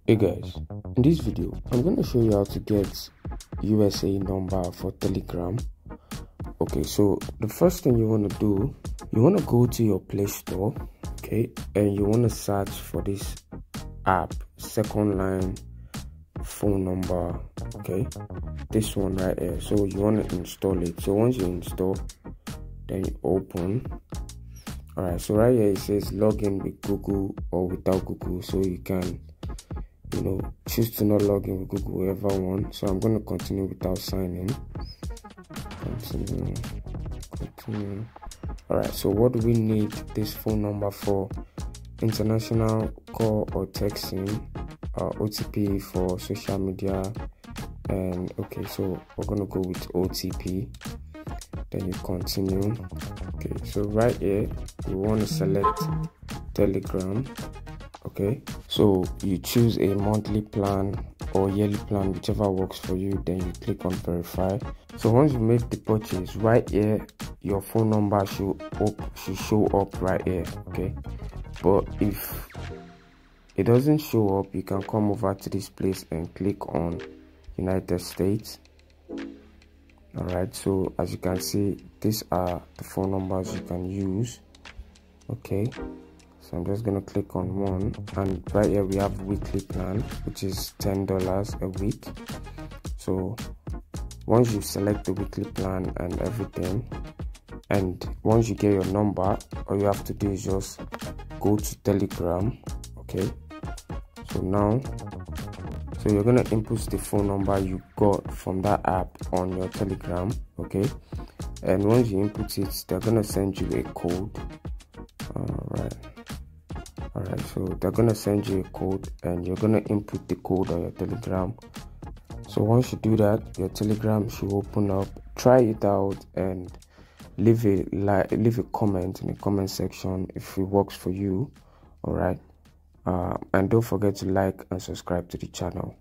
Hey guys, in this video I'm going to show you how to get USA number for Telegram. Okay, so the first thing you want to do, you want to go to your Play Store, okay, and you want to search for this app, second line phone number, okay, this one right here. So you want to install it. So once you install, then you open. Alright, so right here it says log in with Google or without Google, so you can choose to not log in with Google, whoever want. So I'm going to continue without signing. Continue. Alright, so what do we need this phone number for? International call or texting, OTP for social media, and okay, so we're going to go with OTP. Then you continue. Okay, so right here you want to select Telegram. Okay, so you choose a monthly plan or yearly plan, whichever works for you. Then you click on verify. So once you make the purchase, right here your phone number should show up right here. Okay, but if it doesn't show up, you can come over to this place and click on United States. Alright, so as you can see, these are the phone numbers you can use. Okay, so I'm just gonna click on one, and right here we have weekly plan, which is $10 a week. So once you select the weekly plan and everything, and once you get your number, all you have to do is just go to Telegram. Okay, so now you're gonna input the phone number you got from that app on your Telegram. Okay, and once you input it, they're gonna send you a code. Alright, so they're gonna send you a code, and you're gonna input the code on your Telegram. So once you do that, your Telegram should open up. Try it out and leave a comment in the comment section if it works for you. Alright, and don't forget to like and subscribe to the channel.